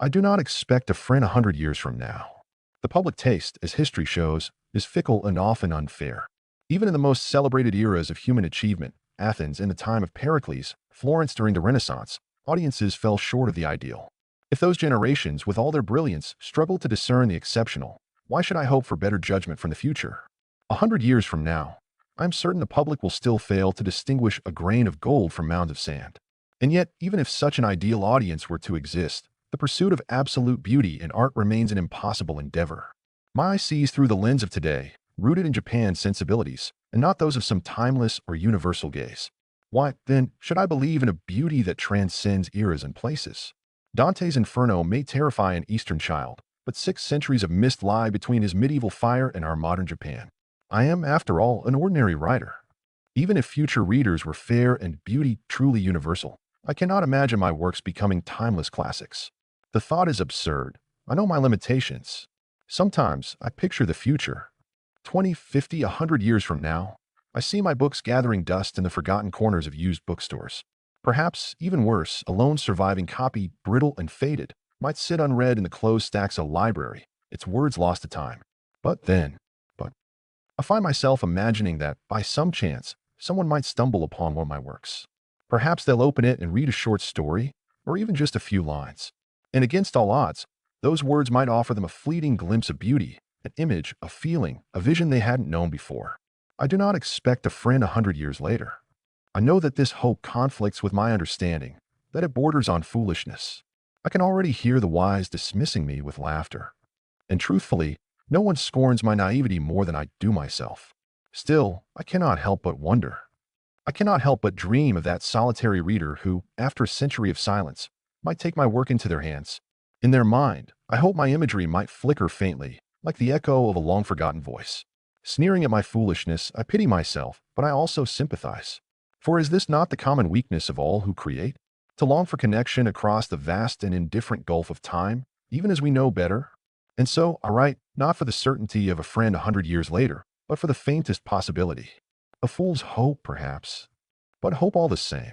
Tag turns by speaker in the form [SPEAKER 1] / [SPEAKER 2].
[SPEAKER 1] I do not expect a friend 100 years from now. The public taste, as history shows, is fickle and often unfair. Even in the most celebrated eras of human achievement, Athens in the time of Pericles, Florence during the Renaissance, audiences fell short of the ideal. If those generations, with all their brilliance, struggled to discern the exceptional, why should I hope for better judgment from the future? 100 years from now, I'm certain the public will still fail to distinguish a grain of gold from mounds of sand. And yet, even if such an ideal audience were to exist, the pursuit of absolute beauty in art remains an impossible endeavor. My eye sees through the lens of today, rooted in Japan's sensibilities, and not those of some timeless or universal gaze. Why, then, should I believe in a beauty that transcends eras and places? Dante's Inferno may terrify an Eastern child, but 6 centuries of mist lie between his medieval fire and our modern Japan. I am, after all, an ordinary writer. Even if future readers were fair and beauty truly universal, I cannot imagine my works becoming timeless classics. The thought is absurd. I know my limitations. Sometimes I picture the future. 20, 50, 100 years from now, I see my books gathering dust in the forgotten corners of used bookstores. Perhaps, even worse, a lone surviving copy, brittle and faded, might sit unread in the closed stacks of a library, its words lost to time. But I find myself imagining that, by some chance, someone might stumble upon one of my works. Perhaps they'll open it and read a short story, or even just a few lines. And against all odds, those words might offer them a fleeting glimpse of beauty, an image, a feeling, a vision they hadn't known before. I do not expect a friend 100 years later. I know that this hope conflicts with my understanding, that it borders on foolishness. I can already hear the wise dismissing me with laughter. And truthfully, no one scorns my naivety more than I do myself. Still, I cannot help but wonder. I cannot help but dream of that solitary reader who, after a century of silence, might take my work into their hands. In their mind, I hope my imagery might flicker faintly, like the echo of a long-forgotten voice. Sneering at my foolishness, I pity myself, but I also sympathize. For is this not the common weakness of all who create? To long for connection across the vast and indifferent gulf of time, even as we know better? And so I write, not for the certainty of a friend 100 years later, but for the faintest possibility. A fool's hope, perhaps, but hope all the same.